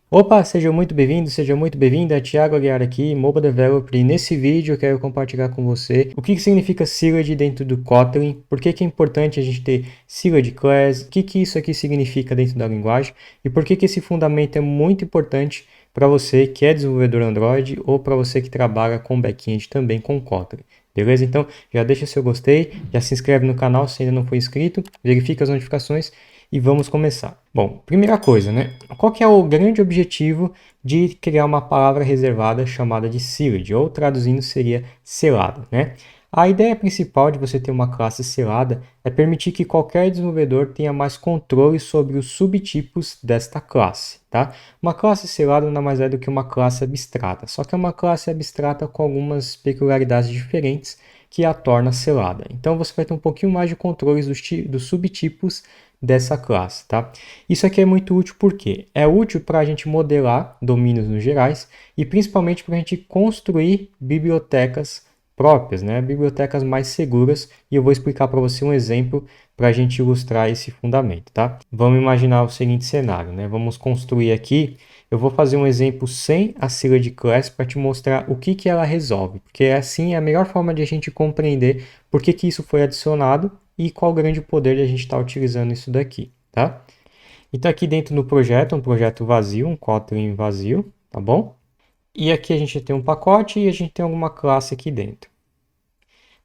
Opa, seja muito bem-vindo, seja muito bem-vinda. Thiago Aguiar aqui, Mobile Developer, e nesse vídeo eu quero compartilhar com você o que significa Silhouette dentro do Kotlin, por que é importante a gente ter Silhouette Class, o que isso aqui significa dentro da linguagem e por que esse fundamento é muito importante para você que é desenvolvedor Android ou para você que trabalha com back-end também com Kotlin. Beleza? Então já deixa seu gostei, já se inscreve no canal se ainda não for inscrito, verifica as notificações e vamos começar. Bom, primeira coisa, né? Qual que é o grande objetivo de criar uma palavra reservada chamada de sealed, ou traduzindo seria selada, né? A ideia principal de você ter uma classe selada é permitir que qualquer desenvolvedor tenha mais controle sobre os subtipos desta classe, tá? Uma classe selada nada mais é do que uma classe abstrata, só que é uma classe abstrata com algumas peculiaridades diferentes que a torna selada. Então você vai ter um pouquinho mais de controles dos subtipos dessa classe, tá? Isso aqui é muito útil porque é útil para a gente modelar domínios no gerais e principalmente para a gente construir bibliotecas próprias, né? Bibliotecas mais seguras, e eu vou explicar para você um exemplo para a gente ilustrar esse fundamento, tá? Vamos imaginar o seguinte cenário, né? Vamos construir aqui, eu vou fazer um exemplo sem a sigla de class para te mostrar o que ela resolve, porque assim é a melhor forma de a gente compreender por que isso foi adicionado e qual o grande poder de a gente estar utilizando isso daqui, tá? Então aqui dentro do projeto, um projeto vazio, um Kotlin vazio, tá bom? E aqui a gente tem um pacote e a gente tem alguma classe aqui dentro.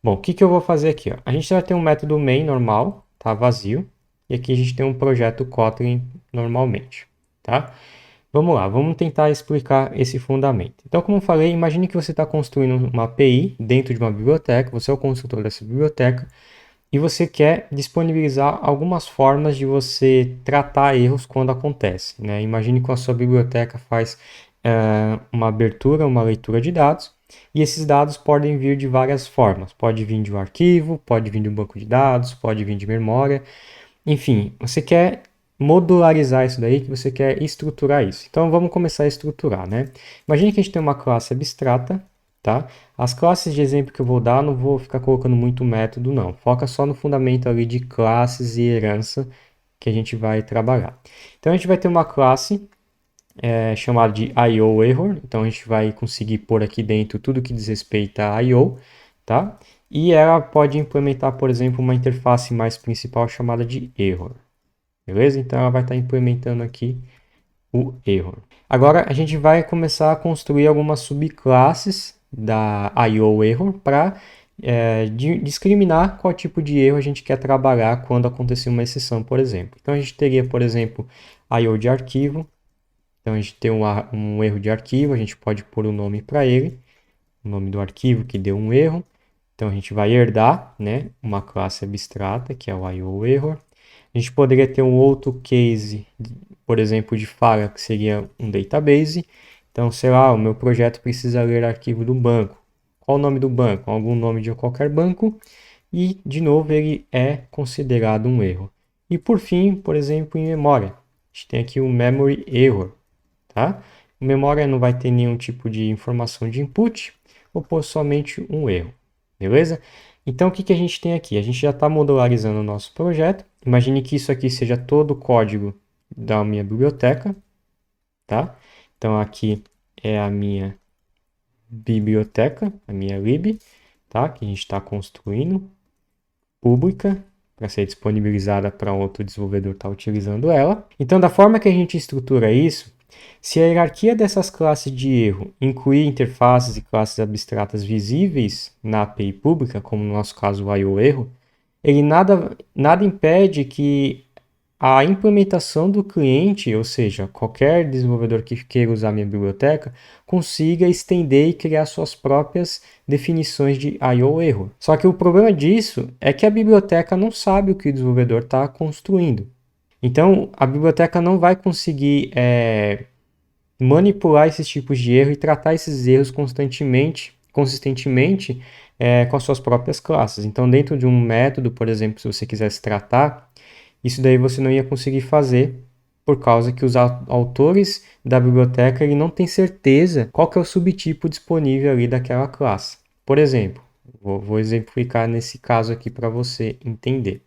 Bom, o que eu vou fazer aqui? Ó? A gente vai ter um método main normal, tá? Vazio. E aqui a gente tem um projeto Kotlin normalmente, tá? Vamos lá, vamos tentar explicar esse fundamento. Então, como eu falei, imagine que você está construindo uma API dentro de uma biblioteca, você é o construtor dessa biblioteca, e você quer disponibilizar algumas formas de você tratar erros quando acontece, né? Imagine que a sua biblioteca faz uma abertura, uma leitura de dados, e esses dados podem vir de várias formas. Pode vir de um arquivo, pode vir de um banco de dados, pode vir de memória. Enfim, você quer modularizar isso daí, que você quer estruturar isso. Então vamos começar a estruturar, né? Imagine que a gente tem uma classe abstrata, tá? As classes de exemplo que eu vou dar, não vou ficar colocando muito método, não. Foca só no fundamento ali de classes e herança que a gente vai trabalhar. Então a gente vai ter uma classe chamada de I/O error. Então a gente vai conseguir pôr aqui dentro tudo que diz respeito a I/O, tá? E ela pode implementar, por exemplo, uma interface mais principal chamada de error. Beleza? Então ela vai estar implementando aqui o error. Agora a gente vai começar a construir algumas subclasses da I/O error para discriminar qual tipo de erro a gente quer trabalhar quando acontecer uma exceção, por exemplo. Então a gente teria, por exemplo, I/O de arquivo. Então a gente tem um erro de arquivo, a gente pode pôr o nome para ele, o nome do arquivo que deu um erro. Então a gente vai herdar, né, uma classe abstrata, que é o I/O error. A gente poderia ter um outro case, por exemplo, de falha, que seria um database. Então, sei lá, o meu projeto precisa ler arquivo do banco. Qual o nome do banco? Algum nome de qualquer banco. E, de novo, ele é considerado um erro. E, por fim, por exemplo, em memória. A gente tem aqui o memory error, tá? O memória não vai ter nenhum tipo de informação de input, ou pôr somente um erro, beleza? Então, o que a gente tem aqui? A gente já está modularizando o nosso projeto. Imagine que isso aqui seja todo o código da minha biblioteca, tá? Então, aqui é a minha biblioteca, a minha lib, tá? Que a gente está construindo, pública, para ser disponibilizada para outro desenvolvedor estar utilizando ela. Então, da forma que a gente estrutura isso, se a hierarquia dessas classes de erro incluir interfaces e classes abstratas visíveis na API pública, como no nosso caso o I/O erro, ele nada impede que a implementação do cliente, ou seja, qualquer desenvolvedor que queira usar minha biblioteca, consiga estender e criar suas próprias definições de I/O erro. Só que o problema disso é que a biblioteca não sabe o que o desenvolvedor está construindo. Então, a biblioteca não vai conseguir manipular esses tipos de erro e tratar esses erros consistentemente com as suas próprias classes. Então, dentro de um método, por exemplo, se você quisesse tratar, isso daí você não ia conseguir fazer por causa que os autores da biblioteca ele não tem certeza qual que é o subtipo disponível ali daquela classe. Por exemplo, vou exemplificar nesse caso aqui para você entender.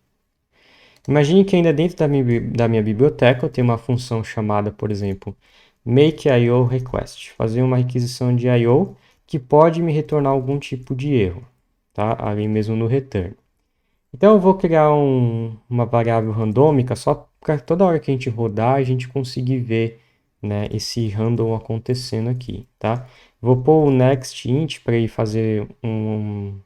Imagine que ainda dentro da minha biblioteca eu tenho uma função chamada, por exemplo, make IO request, fazer uma requisição de IO que pode me retornar algum tipo de erro, tá? Ali mesmo no return. Então eu vou criar uma variável randômica só para toda hora que a gente rodar a gente conseguir ver, né, esse random acontecendo aqui, tá? Vou pôr o next int para ele fazer um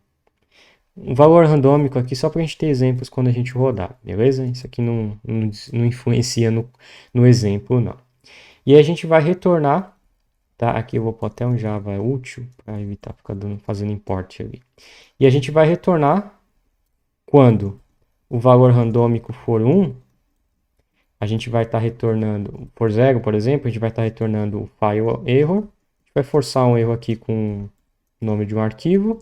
valor randômico aqui só para a gente ter exemplos quando a gente rodar, beleza? Isso aqui não influencia no exemplo, não. E aí a gente vai retornar, tá? Aqui eu vou pôr até um Java útil para evitar ficar fazendo import ali. E a gente vai retornar quando o valor randômico for 1, a gente vai estar retornando, por 0, por exemplo, a gente vai estar retornando o file error. A gente vai forçar um erro aqui com o nome de um arquivo.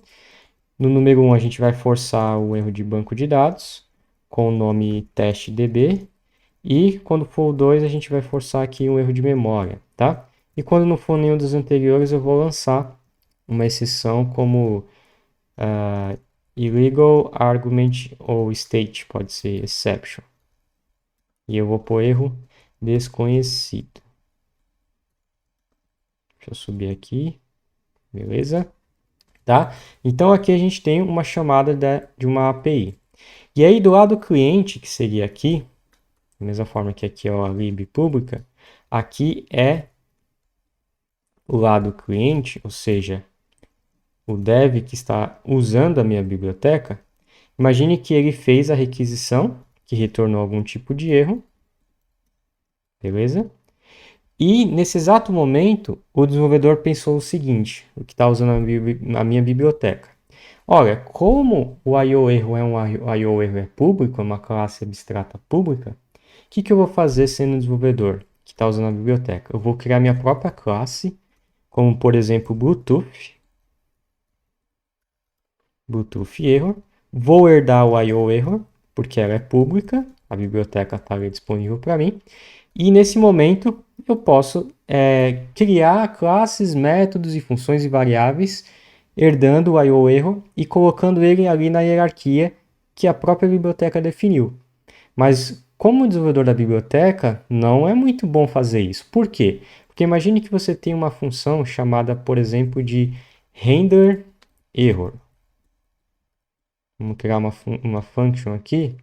No número 1, a gente vai forçar o erro de banco de dados com o nome testdb. E quando for o 2, a gente vai forçar aqui um erro de memória, tá? E quando não for nenhum dos anteriores, eu vou lançar uma exceção como illegal argument ou state, pode ser exception. E eu vou pôr erro desconhecido. Deixa eu subir aqui, beleza? Tá? Então aqui a gente tem uma chamada de uma API. E aí do lado cliente, que seria aqui, da mesma forma que aqui é a lib pública, aqui é o lado cliente, ou seja, o dev que está usando a minha biblioteca. Imagine que ele fez a requisição, que retornou algum tipo de erro, beleza? E nesse exato momento, o desenvolvedor pensou o seguinte, o que está usando a minha biblioteca. Olha, como o IO erro é um IO erro é público, é uma classe abstrata pública, o que eu vou fazer sendo um desenvolvedor que está usando a biblioteca? Eu vou criar minha própria classe, como por exemplo Bluetooth error. Vou herdar o IO error, porque ela é pública, a biblioteca está ali disponível para mim. E nesse momento eu posso criar classes, métodos e funções e variáveis, herdando o IO erro e colocando ele ali na hierarquia que a própria biblioteca definiu. Mas como desenvolvedor da biblioteca, não é muito bom fazer isso. Por quê? Porque imagine que você tem uma função chamada, por exemplo, de render error. Vamos criar uma function aqui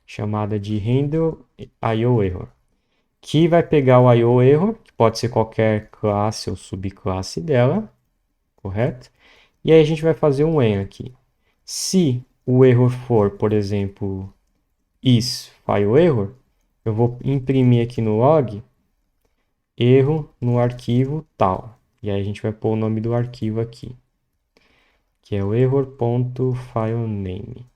chamada de render IO error, que vai pegar o IO error, que pode ser qualquer classe ou subclasse dela, correto? E aí a gente vai fazer um when aqui. Se o erro for, por exemplo, is file error, eu vou imprimir aqui no log erro no arquivo tal. E aí a gente vai pôr o nome do arquivo aqui, que é o error.filename.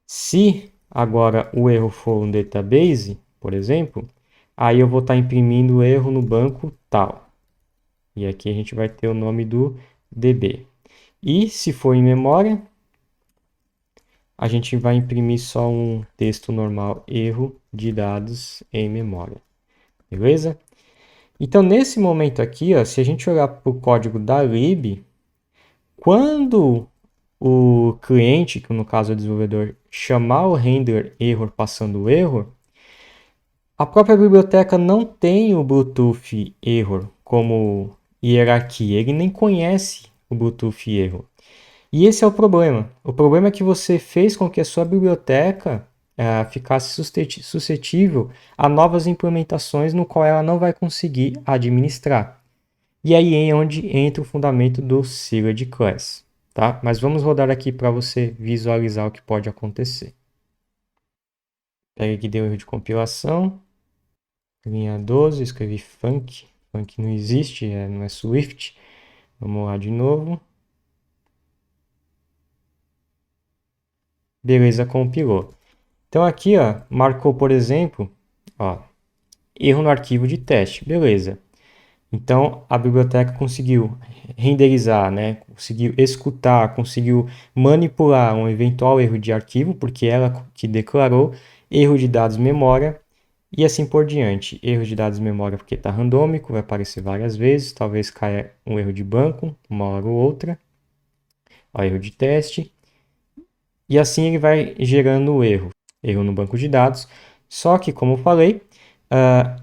Se agora o erro for um database, por exemplo, aí eu vou estar imprimindo o erro no banco tal. E aqui a gente vai ter o nome do DB. E se for em memória, a gente vai imprimir só um texto normal, erro de dados em memória. Beleza? Então, nesse momento aqui, ó, se a gente olhar para o código da lib, quando o cliente, que no caso é o desenvolvedor, chamar o render error passando o erro, a própria biblioteca não tem o Bluetooth error como hierarquia, ele nem conhece o Bluetooth error. E esse é o problema. O problema é que você fez com que a sua biblioteca ficasse suscetível a novas implementações no qual ela não vai conseguir administrar. E aí é onde entra o fundamento do Cylad Class. Tá? Mas vamos rodar aqui para você visualizar o que pode acontecer. Pega aqui, deu erro de compilação. Linha 12, escrevi funk. Funk não existe, não é Swift. Vamos lá de novo. Beleza, compilou. Então aqui, ó, marcou, por exemplo, ó, erro no arquivo de teste. Beleza. Então a biblioteca conseguiu renderizar, né? Conseguiu escutar, conseguiu manipular um eventual erro de arquivo, porque ela que declarou, erro de dados memória e assim por diante. Erro de dados memória porque está randômico, vai aparecer várias vezes, talvez caia um erro de banco, uma hora ou outra. Ó, erro de teste. E assim ele vai gerando o erro. Erro no banco de dados. Só que, como eu falei,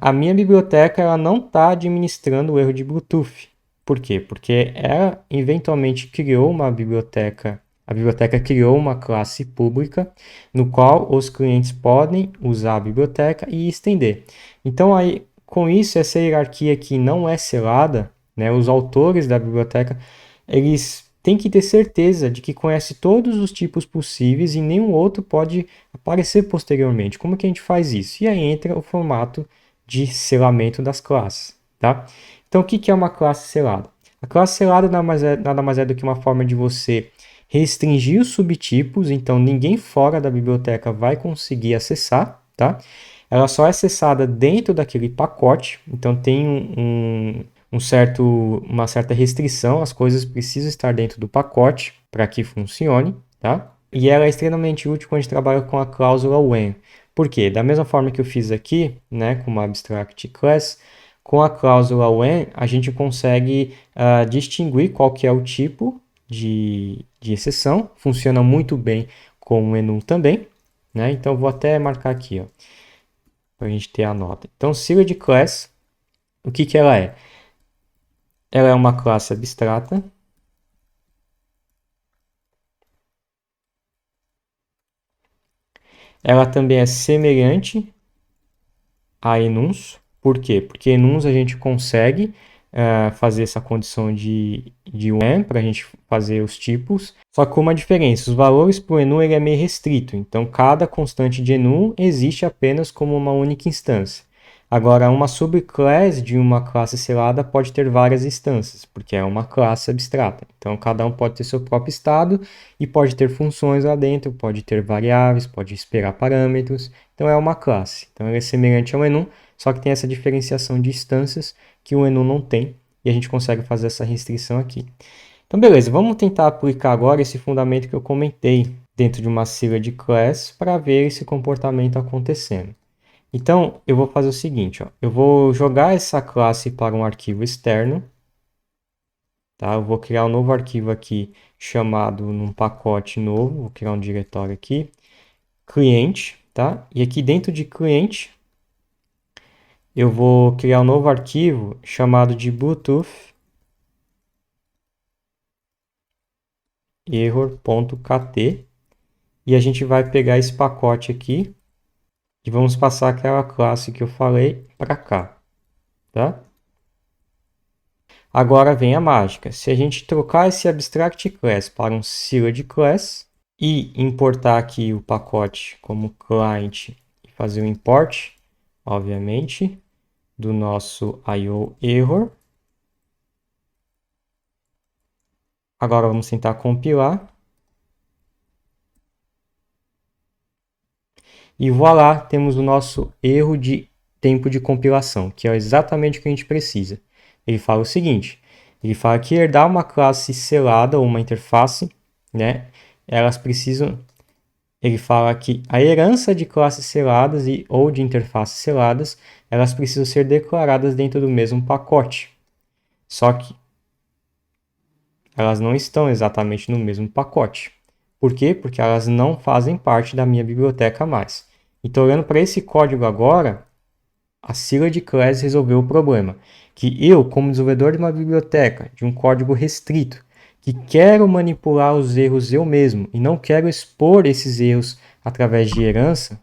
A minha biblioteca ela não está administrando o erro de Bluetooth. Por quê? Porque ela eventualmente criou uma biblioteca, a biblioteca criou uma classe pública no qual os clientes podem usar a biblioteca e estender. Então, aí, com isso, essa hierarquia aqui não é selada, né? Os autores da biblioteca, eles têm que ter certeza de que conhece todos os tipos possíveis e nenhum outro pode aparecer posteriormente. Como que a gente faz isso? E aí entra o formato de selamento das classes, tá? Então, o que é uma classe selada? A classe selada nada mais é do que uma forma de você restringir os subtipos, então ninguém fora da biblioteca vai conseguir acessar, tá? Ela só é acessada dentro daquele pacote, então tem uma certa restrição, as coisas precisam estar dentro do pacote para que funcione, tá? E ela é extremamente útil quando a gente trabalha com a cláusula when. Por quê? Da mesma forma que eu fiz aqui, né, com uma abstract class, com a cláusula when, a gente consegue distinguir qual que é o tipo de exceção. Funciona muito bem com o menu também, né? Então, eu vou até marcar aqui, ó, para a gente ter a nota. Então, Sealed Class, o que ela é? Ela é uma classe abstrata. Ela também é semelhante a enums. Por quê? Porque enums a gente consegue fazer essa condição de when para a gente fazer os tipos. Só que com uma diferença, os valores para o enum ele é meio restrito. Então, cada constante de enum existe apenas como uma única instância. Agora, uma subclasse de uma classe selada pode ter várias instâncias, porque é uma classe abstrata. Então, cada um pode ter seu próprio estado e pode ter funções lá dentro, pode ter variáveis, pode esperar parâmetros. Então, é uma classe. Então, ela é semelhante ao enum, só que tem essa diferenciação de instâncias que o enum não tem, e a gente consegue fazer essa restrição aqui. Então, beleza, vamos tentar aplicar agora esse fundamento que eu comentei dentro de uma sigla de class para ver esse comportamento acontecendo. Então, eu vou fazer o seguinte, ó, eu vou jogar essa classe para um arquivo externo, tá? Eu vou criar um novo arquivo aqui chamado num pacote novo, vou criar um diretório aqui, cliente, tá? E aqui dentro de cliente, eu vou criar um novo arquivo chamado de Bluetooth error.kt e a gente vai pegar esse pacote aqui e vamos passar aquela classe que eu falei para cá, tá? Agora vem a mágica. Se a gente trocar esse abstract class para um sealed class e importar aqui o pacote como client e fazer o import, obviamente, do nosso IO error. Agora vamos tentar compilar. E voilá, temos o nosso erro de tempo de compilação, que é exatamente o que a gente precisa. Ele fala o seguinte, ele fala que herdar uma classe selada ou uma interface, né, elas precisam, ele fala que a herança de classes seladas ou de interfaces seladas, elas precisam ser declaradas dentro do mesmo pacote. Só que elas não estão exatamente no mesmo pacote. Por quê? Porque elas não fazem parte da minha biblioteca mais. Então, olhando para esse código agora, a sigla de class resolveu o problema. Que eu, como desenvolvedor de uma biblioteca, de um código restrito, que quero manipular os erros eu mesmo e não quero expor esses erros através de herança,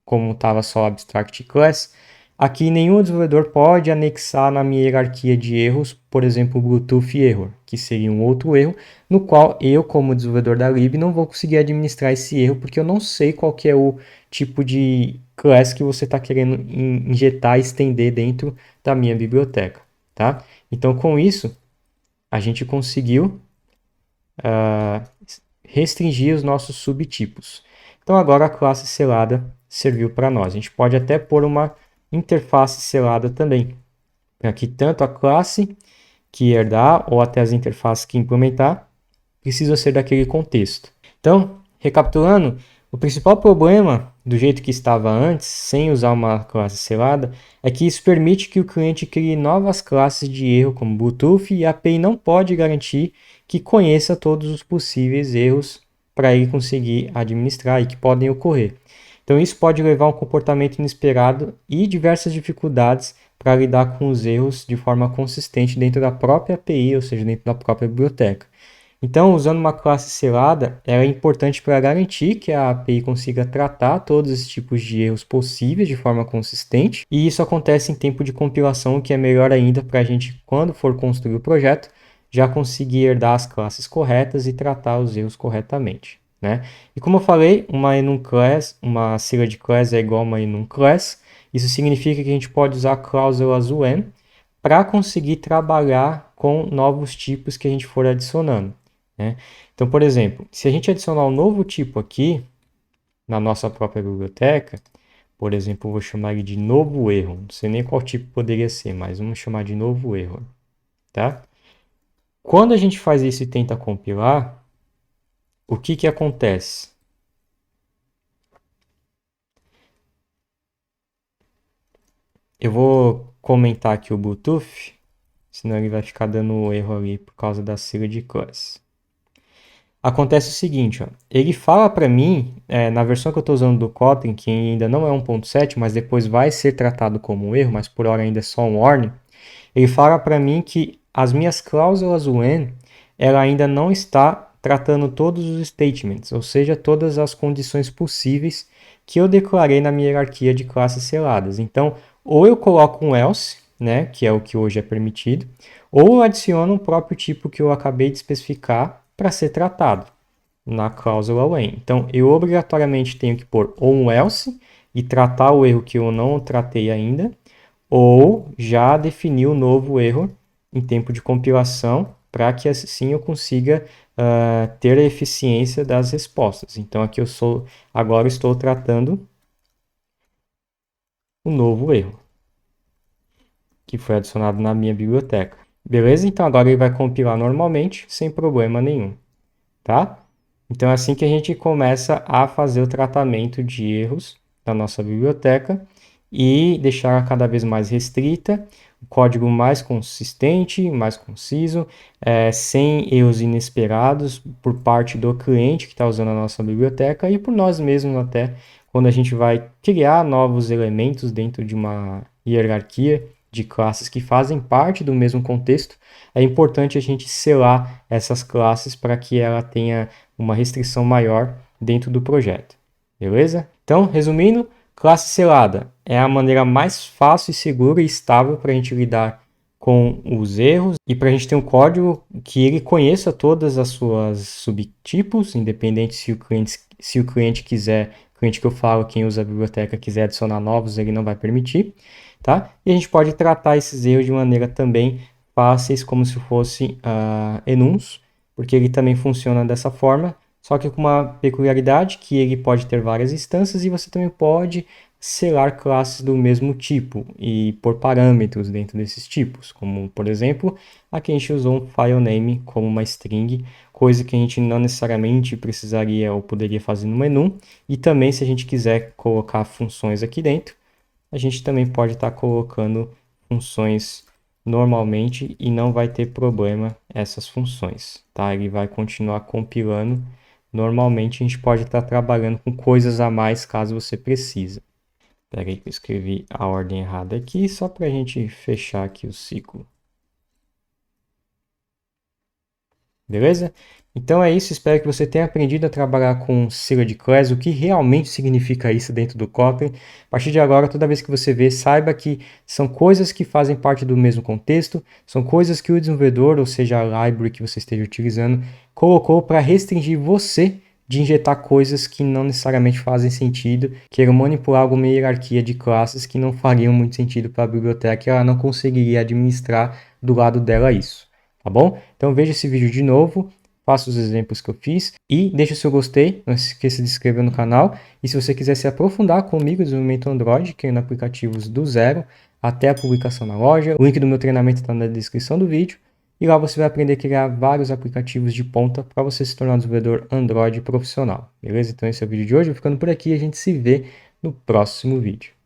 como estava só abstract class, aqui nenhum desenvolvedor pode anexar na minha hierarquia de erros, por exemplo, o Bluetooth error, que seria um outro erro, no qual eu, como desenvolvedor da lib, não vou conseguir administrar esse erro, porque eu não sei qual que é o tipo de class que você está querendo injetar e estender dentro da minha biblioteca, tá? Então, com isso, a gente conseguiu restringir os nossos subtipos. Então, agora a classe selada serviu para nós. A gente pode até pôr uma interface selada também, para que tanto a classe que herdar ou até as interfaces que implementar precisam ser daquele contexto. Então, recapitulando, o principal problema do jeito que estava antes, sem usar uma classe selada, é que isso permite que o cliente crie novas classes de erro como Bluetooth e a API não pode garantir que conheça todos os possíveis erros para ele conseguir administrar e que podem ocorrer. Então isso pode levar a um comportamento inesperado e diversas dificuldades para lidar com os erros de forma consistente dentro da própria API, ou seja, dentro da própria biblioteca. Então, usando uma classe selada, ela é importante para garantir que a API consiga tratar todos esses tipos de erros possíveis de forma consistente, e isso acontece em tempo de compilação, o que é melhor ainda para a gente, quando for construir o projeto, já conseguir herdar as classes corretas e tratar os erros corretamente, né? E como eu falei, uma enum class, uma sigla de class é igual a uma enum class. Isso significa que a gente pode usar cláusulas when para conseguir trabalhar com novos tipos que a gente for adicionando, né? Então, por exemplo, se a gente adicionar um novo tipo aqui na nossa própria biblioteca, por exemplo, eu vou chamar ele de novo erro. Não sei nem qual tipo poderia ser, mas vamos chamar de novo erro, tá? Quando a gente faz isso e tenta compilar, o que que acontece? Eu vou comentar aqui o Bluetooth, senão ele vai ficar dando erro ali por causa da sigla de classe. Acontece o seguinte, ó, ele fala para mim, na versão que eu estou usando do Kotlin, que ainda não é 1.7, mas depois vai ser tratado como um erro, mas por hora ainda é só um warning, ele fala para mim que as minhas cláusulas when, ela ainda não está tratando todos os statements, ou seja, todas as condições possíveis que eu declarei na minha hierarquia de classes seladas. Então, ou eu coloco um else, né, que é o que hoje é permitido, ou eu adiciono o próprio tipo que eu acabei de especificar para ser tratado na cláusula when. Então, eu obrigatoriamente tenho que pôr ou um else e tratar o erro que eu não tratei ainda, ou já definir o novo erro em tempo de compilação para que assim eu consiga ter a eficiência das respostas. Então, aqui agora estou tratando o novo erro que foi adicionado na minha biblioteca. Beleza? Então, agora ele vai compilar normalmente, sem problema nenhum, tá? Então é assim que a gente começa a fazer o tratamento de erros da nossa biblioteca e deixar cada vez mais restrita, o código mais consistente, mais conciso, sem erros inesperados por parte do cliente que está usando a nossa biblioteca e por nós mesmos até, quando a gente vai criar novos elementos dentro de uma hierarquia de classes que fazem parte do mesmo contexto, é importante a gente selar essas classes para que ela tenha uma restrição maior dentro do projeto. Beleza? Então, resumindo, classe selada é a maneira mais fácil e segura e estável para a gente lidar com os erros e para a gente ter um código que ele conheça todas as suas subtipos, independente se o cliente quiser, o cliente que eu falo, quem usa a biblioteca quiser adicionar novos, ele não vai permitir, tá? E a gente pode tratar esses erros de maneira também fáceis, como se fossem enums, porque ele também funciona dessa forma, só que com uma peculiaridade que ele pode ter várias instâncias e você também pode selar classes do mesmo tipo e pôr parâmetros dentro desses tipos, como por exemplo, aqui a gente usou um file name como uma string, coisa que a gente não necessariamente precisaria ou poderia fazer no menu, e também se a gente quiser colocar funções aqui dentro, a gente também pode estar colocando funções normalmente e não vai ter problema essas funções, tá? Ele vai continuar compilando. Normalmente a gente pode estar trabalhando com coisas a mais caso você precise. Espera aí que eu escrevi a ordem errada aqui, só para a gente fechar aqui o ciclo. Beleza? Então é isso, espero que você tenha aprendido a trabalhar com sigla de class, o que realmente significa isso dentro do Kotlin. A partir de agora, toda vez que você vê, saiba que são coisas que fazem parte do mesmo contexto, são coisas que o desenvolvedor, ou seja, a library que você esteja utilizando, colocou para restringir você de injetar coisas que não necessariamente fazem sentido, queiram manipular alguma hierarquia de classes que não fariam muito sentido para a biblioteca e ela não conseguiria administrar do lado dela isso. Tá bom? Então veja esse vídeo de novo, faça os exemplos que eu fiz e deixe o seu gostei, não se esqueça de se inscrever no canal. E se você quiser se aprofundar comigo no desenvolvimento Android, criando aplicativos do zero até a publicação na loja, o link do meu treinamento está na descrição do vídeo. E lá você vai aprender a criar vários aplicativos de ponta para você se tornar um desenvolvedor Android profissional. Beleza? Então esse é o vídeo de hoje, vou ficando por aqui e a gente se vê no próximo vídeo.